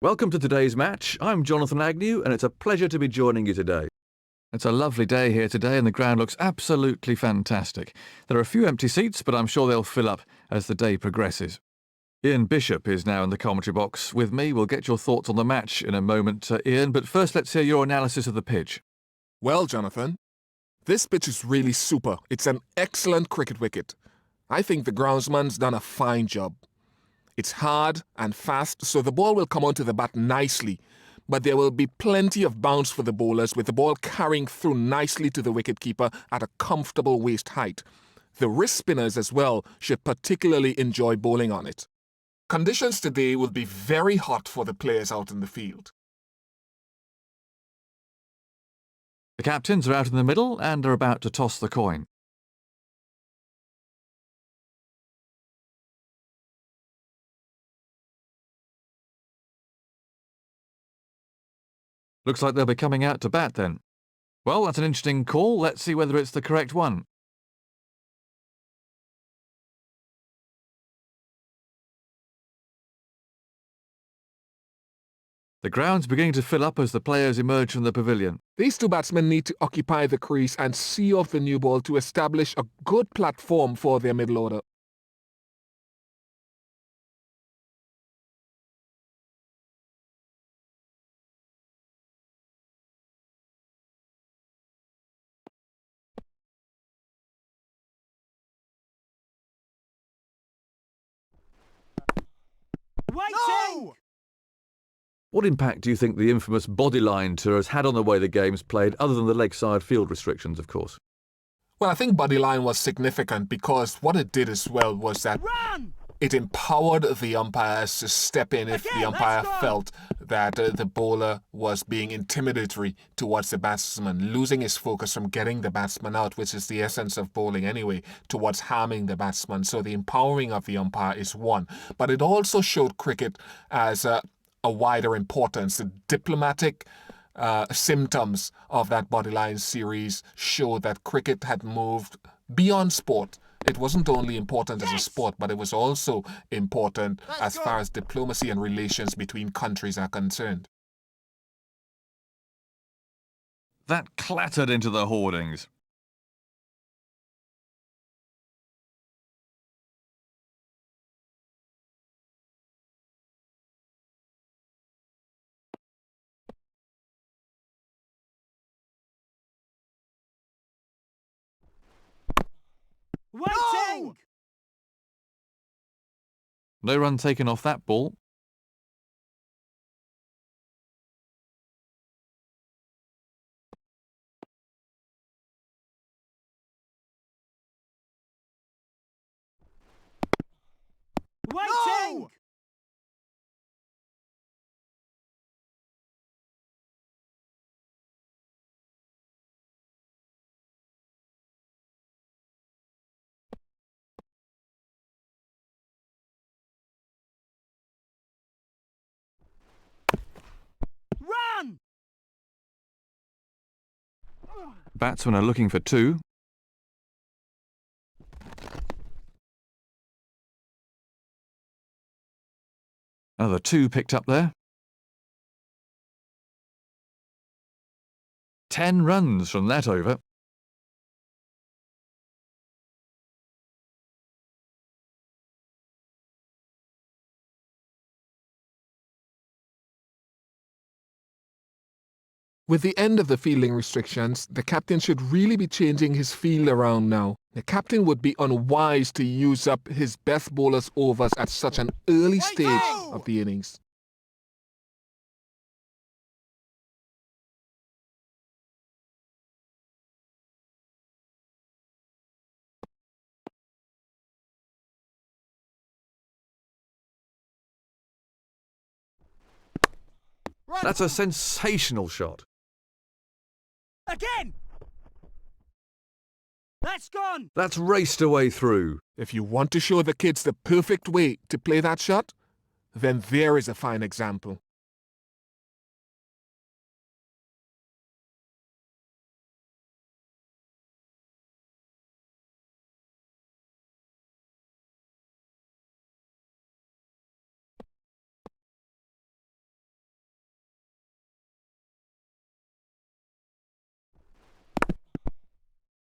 Welcome to today's match. I'm Jonathan Agnew, and it's a pleasure to be joining you today. It's a lovely day here today, and the ground looks absolutely fantastic. There are a few empty seats, but I'm sure they'll fill up as the day progresses. Ian Bishop is now in the commentary box with me. We'll get your thoughts on the match in a moment, Ian, but first let's hear your analysis of the pitch. Well, Jonathan, this pitch is really super. It's an excellent cricket wicket. I think the groundsman's done a fine job. It's hard and fast, so the ball will come onto the bat nicely, but there will be plenty of bounce for the bowlers with the ball carrying through nicely to the wicketkeeper at a comfortable waist height. The wrist spinners as well should particularly enjoy bowling on it. Conditions today will be very hot for the players out in the field. The captains are out in the middle and are about to toss the coin. Looks like they'll be coming out to bat then. Well, that's an interesting call. Let's see whether it's the correct one. The ground's beginning to fill up as the players emerge from the pavilion. These two batsmen need to occupy the crease and see off the new ball to establish a good platform for their middle order. Waiting! What impact do you think the infamous bodyline tour has had on the way the game's played, other than the leg side field restrictions, of course? Well, I think bodyline was significant because what it did as well was that Run! it empowered the umpires to step in if Again, the umpire let's go! felt that the bowler was being intimidatory towards the batsman, losing his focus from getting the batsman out, which is the essence of bowling anyway, towards harming the batsman. So the empowering of the umpire is one. But it also showed cricket as a wider importance. The diplomatic symptoms of that bodyline series showed that cricket had moved beyond sport. It wasn't only important as a sport, but it was also important as far as diplomacy and relations between countries are concerned. That clattered into the hoardings. Waiting! No run taken off that ball. Waiting! Run! Batsmen are looking for two. Another two picked up there. 10 runs from that over. With the end of the fielding restrictions, the captain should really be changing his field around now. The captain would be unwise to use up his best bowlers' overs at such an early stage of the innings. Run! That's a sensational shot. Again! That's gone! That's raced away through. If you want to show the kids the perfect way to play that shot, then there is a fine example.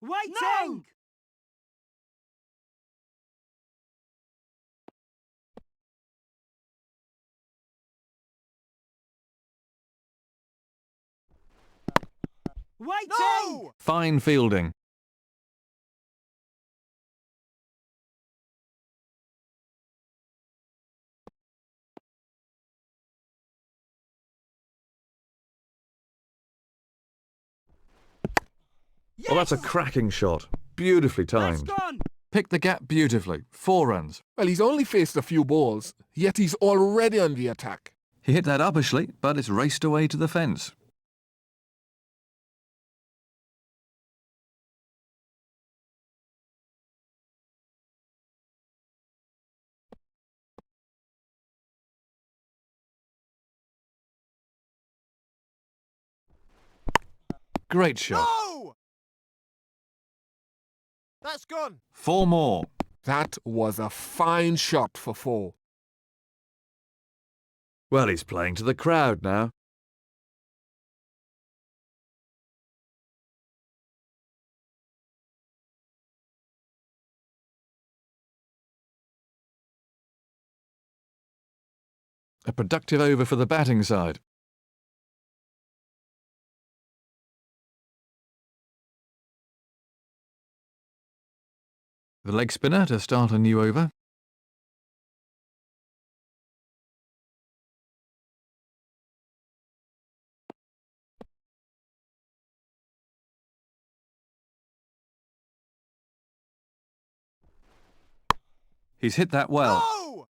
Waiting! Waiting! No! Fine fielding. Yes! Well, that's a cracking shot. Beautifully That's timed. gone! Picked the gap beautifully. 4 runs. Well, he's only faced a few balls, yet he's already on the attack. He hit that uppishly, but it's raced away to the fence. Great shot. No! That's gone! 4 more. That was a fine shot for 4. Well, he's playing to the crowd now. A productive over for the batting side. The leg spinner to start a new over. He's hit that well. No!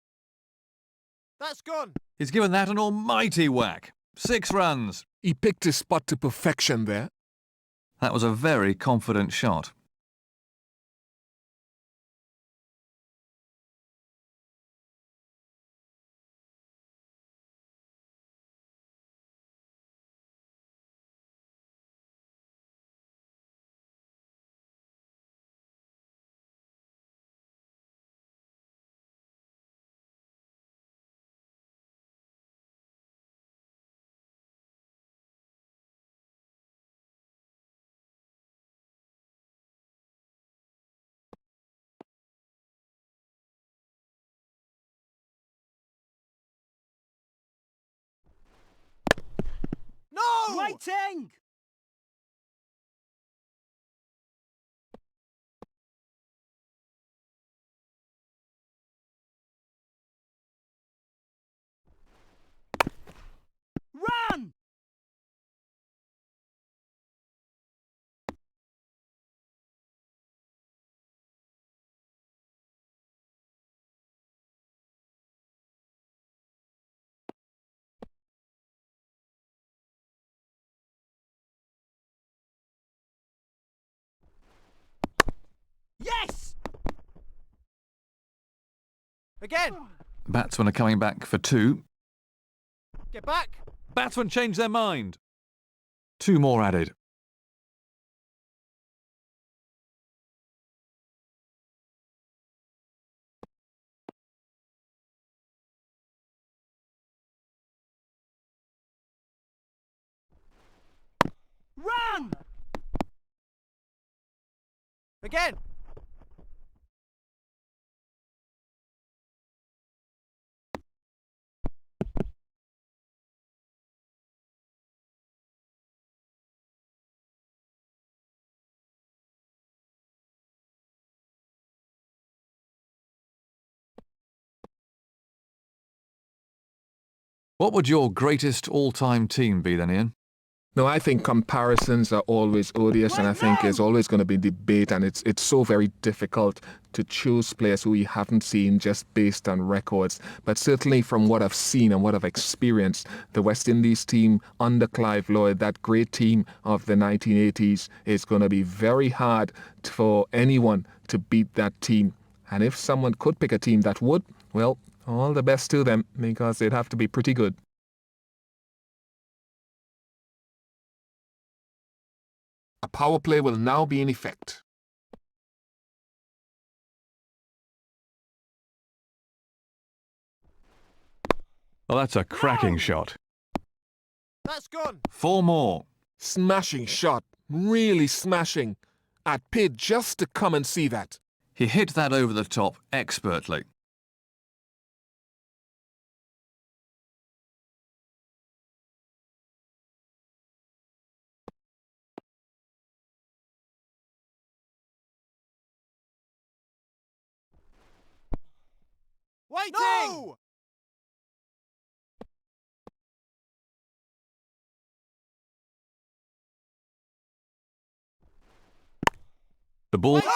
That's gone! He's given that an almighty whack. 6 runs. He picked his spot to perfection there. That was a very confident shot. No! Waiting! Run! Yes! Again! The batsmen are coming back for 2. Get back! Batsmen changed their mind. 2 more added. Run! Again! What would your greatest all-time team be then, Ian? No, I think comparisons are always odious, and I think there's always going to be debate, and it's so very difficult to choose players who we haven't seen just based on records. But certainly from what I've seen and what I've experienced, the West Indies team under Clive Lloyd, that great team of the 1980s, is going to be very hard for anyone to beat that team. And if someone could pick a team that would, well, all the best to them, because they'd have to be pretty good. A power play will now be in effect. Well, that's a cracking shot. That's gone! 4 more. Smashing shot. Really smashing. I'd pay just to come and see that. He hit that over the top expertly. Waiting! No! The ball Waiting!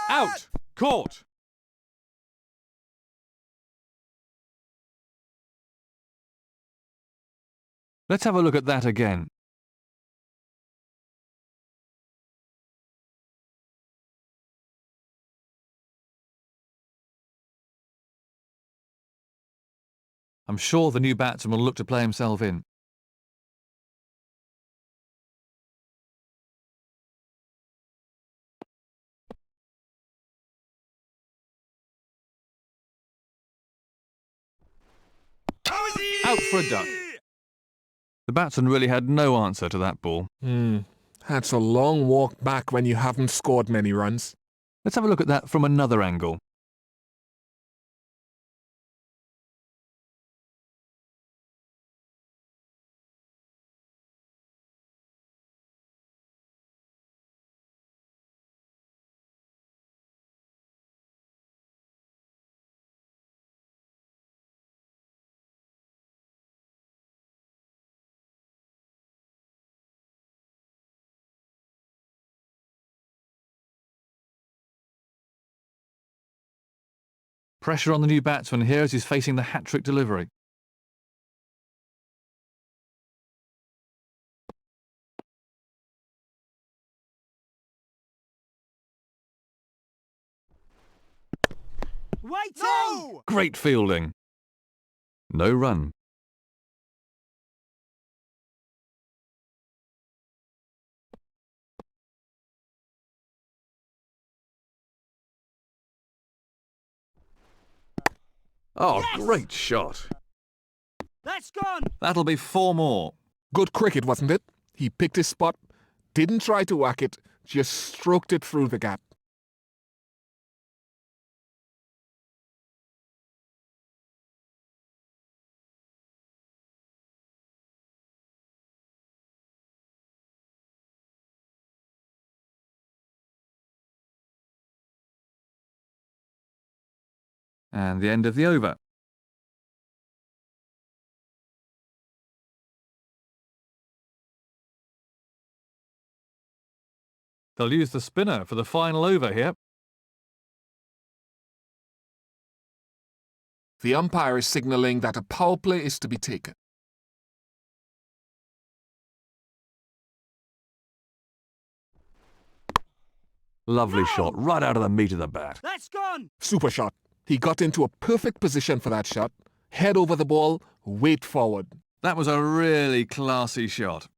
out. Caught. Let's have a look at that again. I'm sure the new batsman will look to play himself in. Out for a duck. The batsman really had no answer to that ball. That's a long walk back when you haven't scored many runs. Let's have a look at that from another angle. Pressure on the new batsman here as he's facing the hat-trick delivery. Waiting! No! Great fielding. No run. Oh, Yes! Great shot. That's gone! That'll be 4 more. Good cricket, wasn't it? He picked his spot, didn't try to whack it, just stroked it through the gap. And the end of the over. They'll use the spinner for the final over here. The umpire is signalling that a power play is to be taken. Lovely shot, right out of the meat of the bat. That's gone! Super shot. He got into a perfect position for that shot. Head over the ball, weight forward. That was a really classy shot.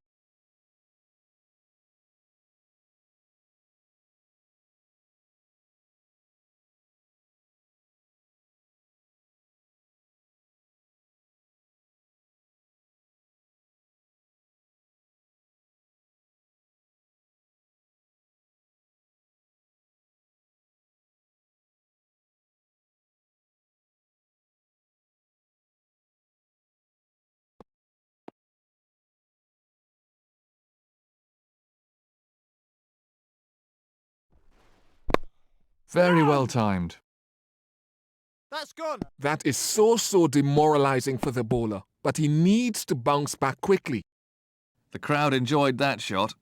Very well timed. That's gone! That is so demoralizing for the bowler, but he needs to bounce back quickly. The crowd enjoyed that shot.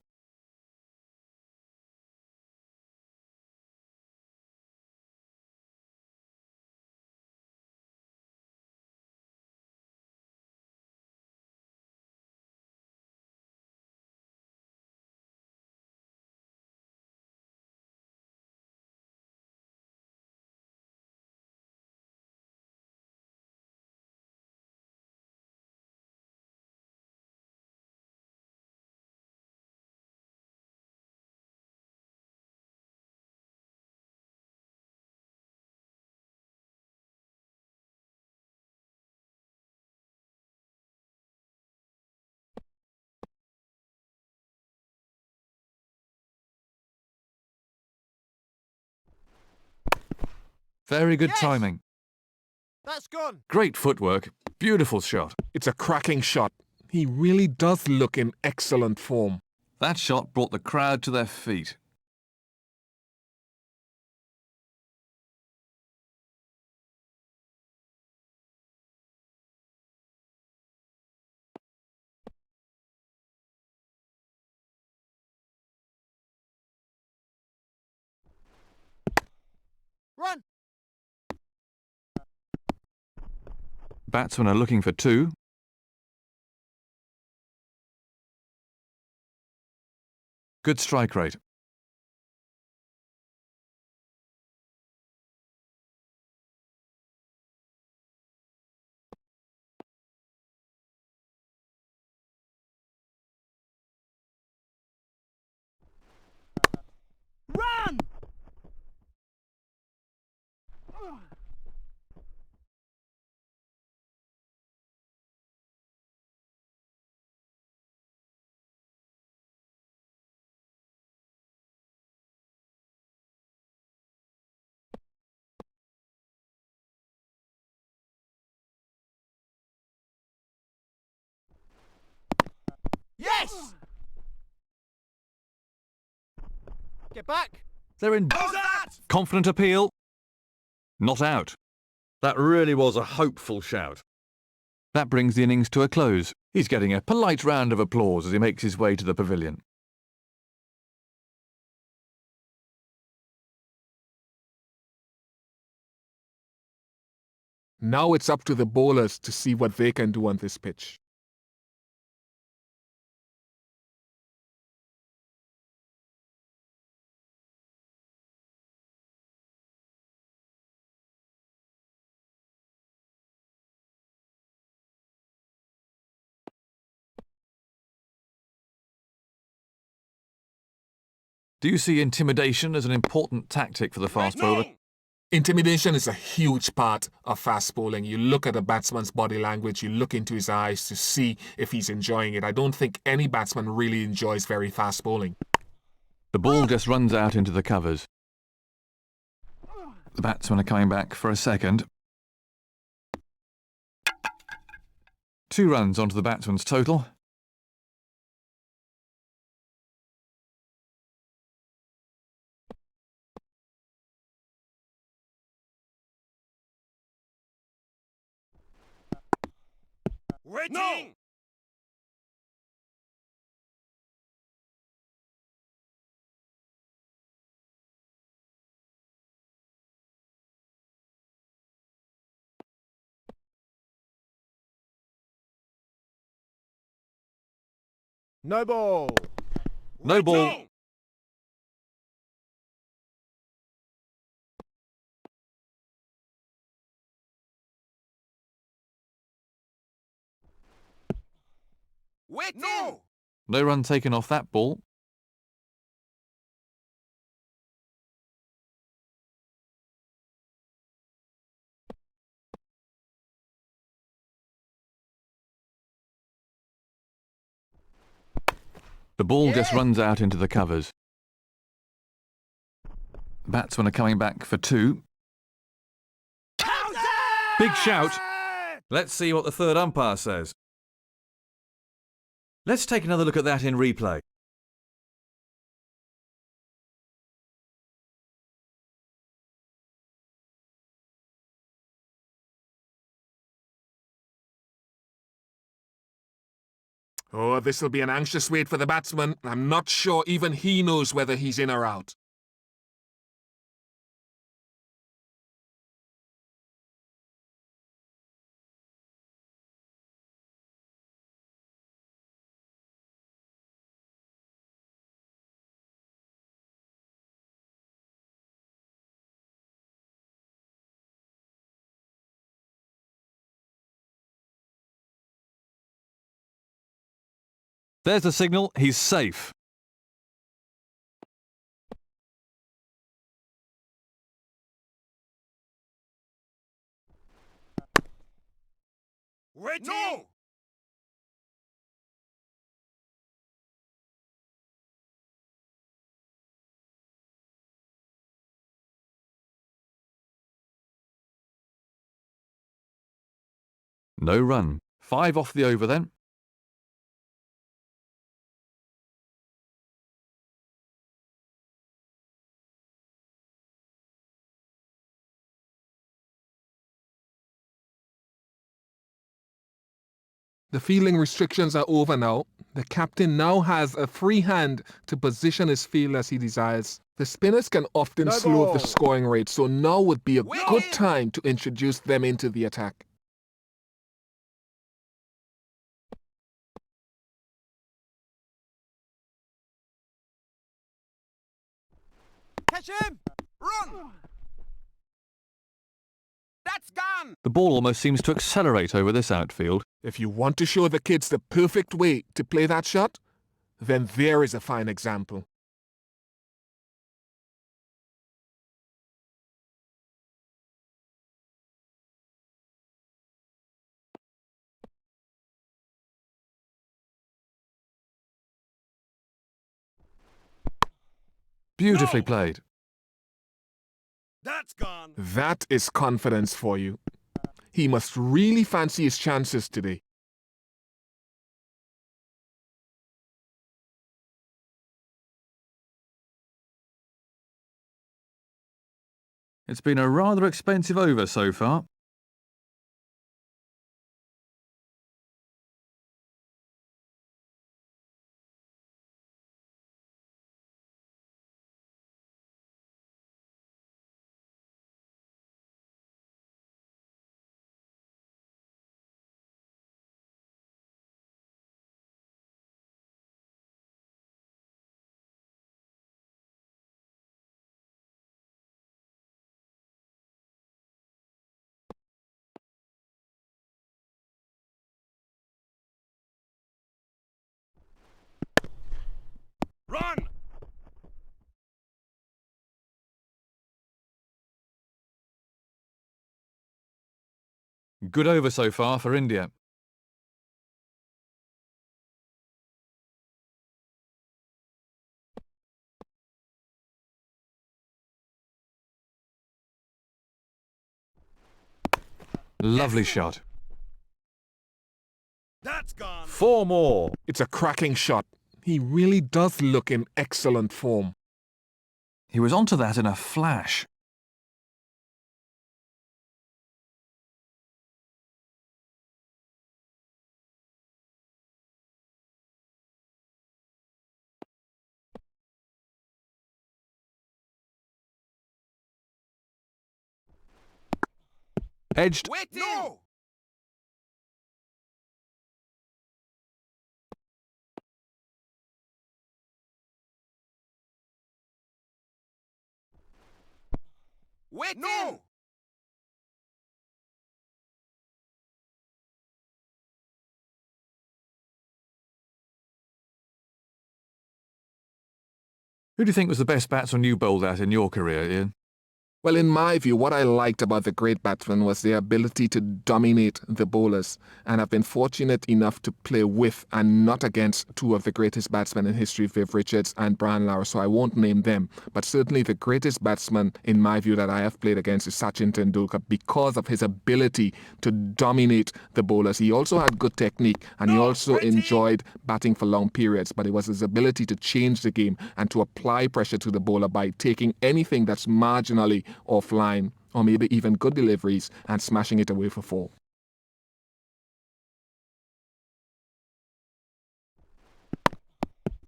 Very good Yes! timing. That's gone. Great footwork. Beautiful shot. It's a cracking shot. He really does look in excellent form. That shot brought the crowd to their feet. Run. Batsmen are looking for two. Good strike rate. Run. Yes. Get back. They're in that? confident appeal. Not out. That really was a hopeful shout. That brings the innings to a close. He's getting a polite round of applause as he makes his way to the pavilion. Now it's up to the bowlers to see what they can do on this pitch. Do you see intimidation as an important tactic for the fast bowler? Intimidation is a huge part of fast bowling. You look at a batsman's body language, you look into his eyes to see if he's enjoying it. I don't think any batsman really enjoys very fast bowling. The ball just runs out into the covers. The batsmen are coming back for a second. 2 runs onto the batsman's total. Waiting. No ball. No ball. Waiting. No. No run taken off that ball. The ball just runs out into the covers. The batsmen are coming back for 2. Big shout. Let's see what the third umpire says. Let's take another look at that in replay. Oh, this will be an anxious wait for the batsman. I'm not sure even he knows whether he's in or out. There's the signal. He's safe. Waiting. No. No run. 5 off the over then. The fielding restrictions are over now. The captain now has a free hand to position his field as he desires. The spinners can often No slow up the ball. scoring rate, so now would be a Wicket. good time to introduce them into the attack. Catch him! Run! That's gone! The ball almost seems to accelerate over this outfield. If you want to show the kids the perfect way to play that shot, then there is a fine example. Beautifully No. played. That's gone! That is confidence for you. He must really fancy his chances today. It's been a rather expensive over so far. Run! Good over so far for India. Lovely shot. That's gone! 4 more. It's a cracking shot. He really does look in excellent form. He was onto that in a flash. Edged. Wait! No! Wait! No! Who do you think was the best batsman you bowled at in your career, Ian? Well, in my view, what I liked about the great batsmen was their ability to dominate the bowlers, and I've been fortunate enough to play with and not against two of the greatest batsmen in history, Viv Richards and Brian Lara, so I won't name them. But certainly the greatest batsman, in my view, that I have played against is Sachin Tendulkar because of his ability to dominate the bowlers. He also had good technique, and he also enjoyed batting for long periods, but it was his ability to change the game and to apply pressure to the bowler by taking anything that's marginally offline or maybe even good deliveries and smashing it away for 4.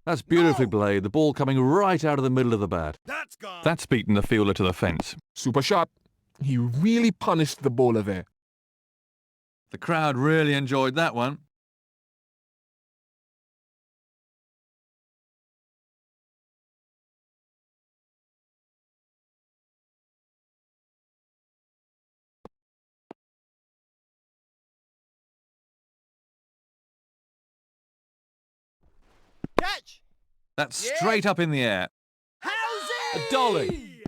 That's beautifully played. The ball coming right out of the middle of the bat. That's gone! That's beaten the fielder to the fence. Super shot. He really punished the bowler there. The crowd really enjoyed that one. Catch! That's Yeah. straight up in the air. How's it? A dolly.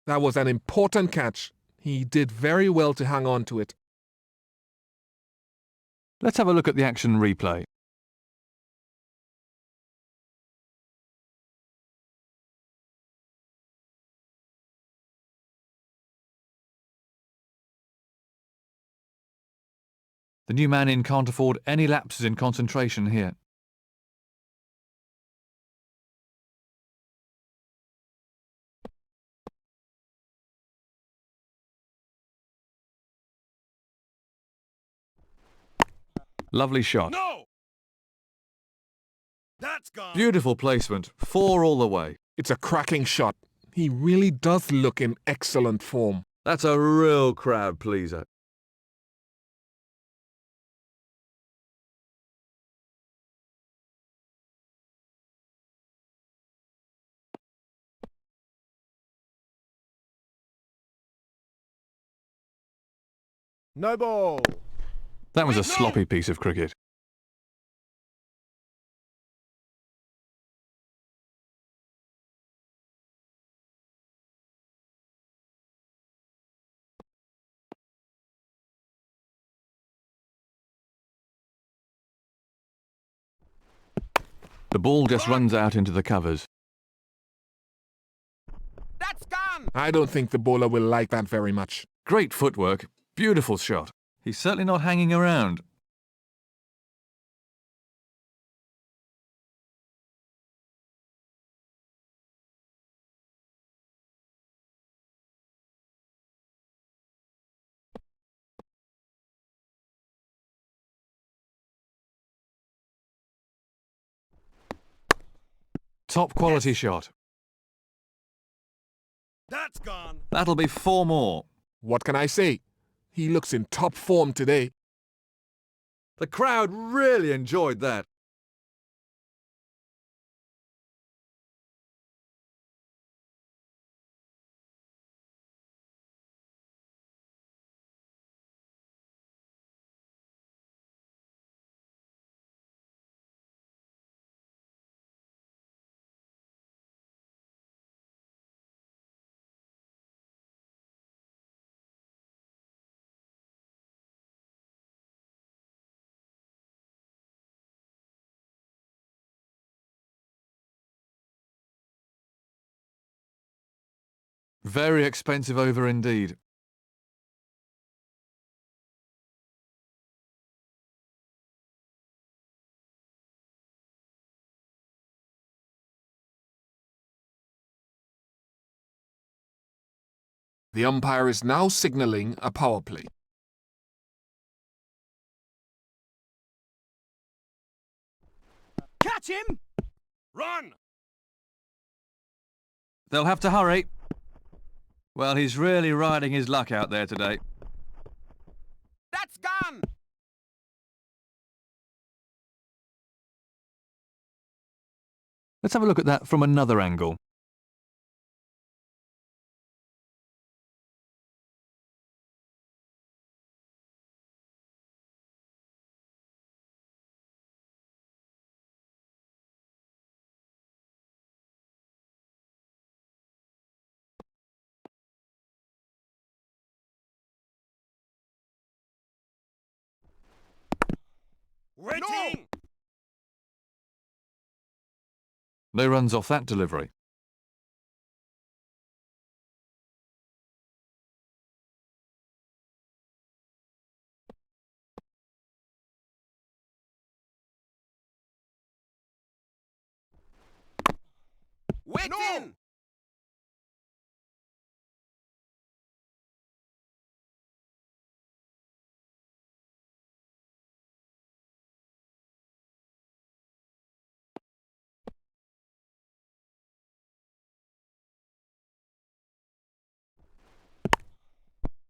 That was an important catch. He did very well to hang on to it. Let's have a look at the action replay. The new man in can't afford any lapses in concentration here. Lovely shot. No! That's gone. Beautiful placement. 4 all the way. It's a cracking shot. He really does look in excellent form. That's a real crowd pleaser. No ball. That was a No! sloppy piece of cricket. The ball just runs out into the covers. That's gone. I don't think the bowler will like that very much. Great footwork. Beautiful shot. He's certainly not hanging around. Top quality shot. That's gone. That'll be 4 more. What can I say? He looks in top form today. The crowd really enjoyed that. Very expensive over indeed. The umpire is now signalling a power play. Catch him. Run. They'll have to hurry. Well, he's really riding his luck out there today. That's gone. Let's have a look at that from another angle. Waiting. No runs off that delivery. Waiting.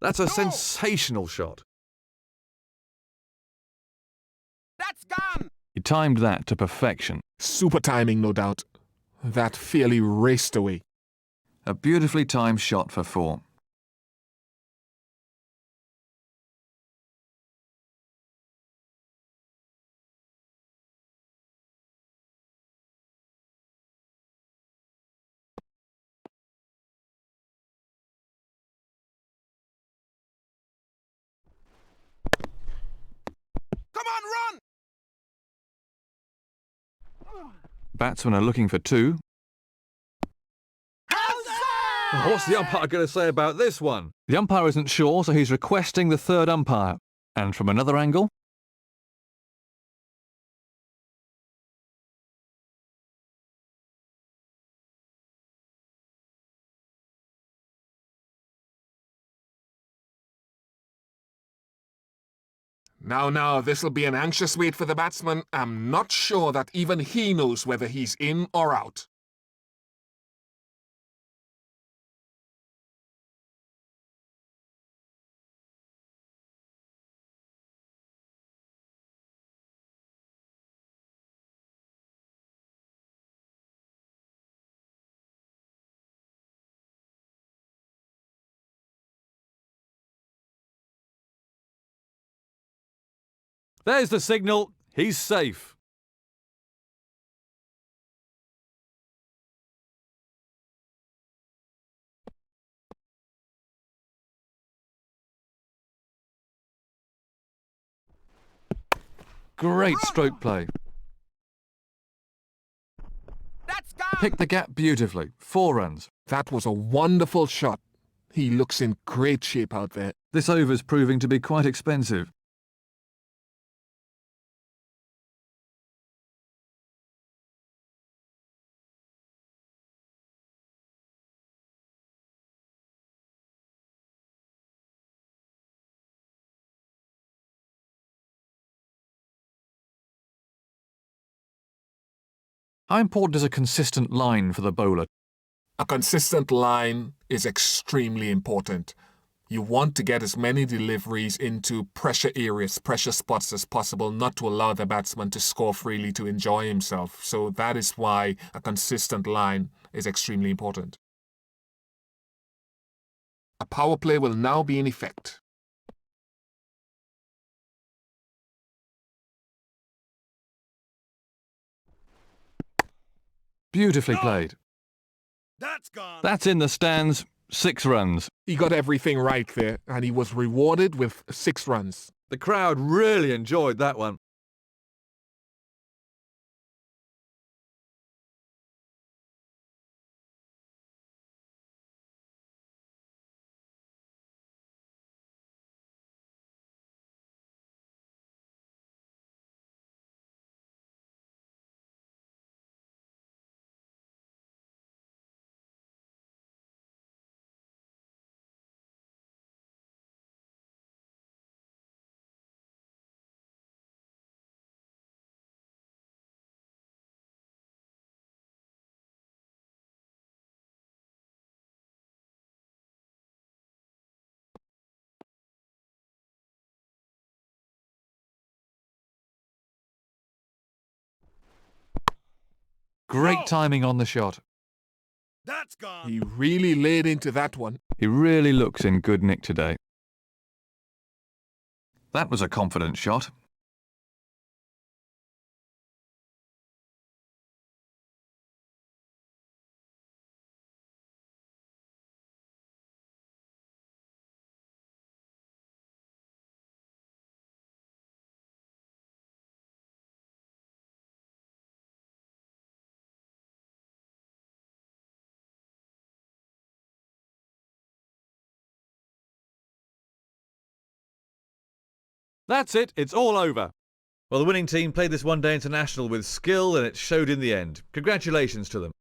That's a sensational shot. That's gone. He timed that to perfection. Super timing, no doubt. That fairly raced away. A beautifully timed shot for 4. Come on, run. Batsmen are looking for 2. How's What's the umpire going to say about this one? The umpire isn't sure, so he's requesting the third umpire. And from another angle, Now, this'll be an anxious wait for the batsman. I'm not sure that even he knows whether he's in or out. There's the signal. He's safe. Great stroke play. That's gone. Picked the gap beautifully. 4 runs. That was a wonderful shot. He looks in great shape out there. This over's proving to be quite expensive. How important is a consistent line for the bowler? A consistent line is extremely important. You want to get as many deliveries into pressure areas, pressure spots as possible, not to allow the batsman to score freely to enjoy himself. So that is why a consistent line is extremely important. A power play will now be in effect. Beautifully played. That's gone. That's in the stands. 6 runs. He got everything right there, and he was rewarded with 6 runs. The crowd really enjoyed that one. Great timing on the shot. That's gone. He really laid into that one. He really looks in good nick today. That was a confident shot. That's it, it's all over. Well, the winning team played this one-day international with skill and it showed in the end. Congratulations to them.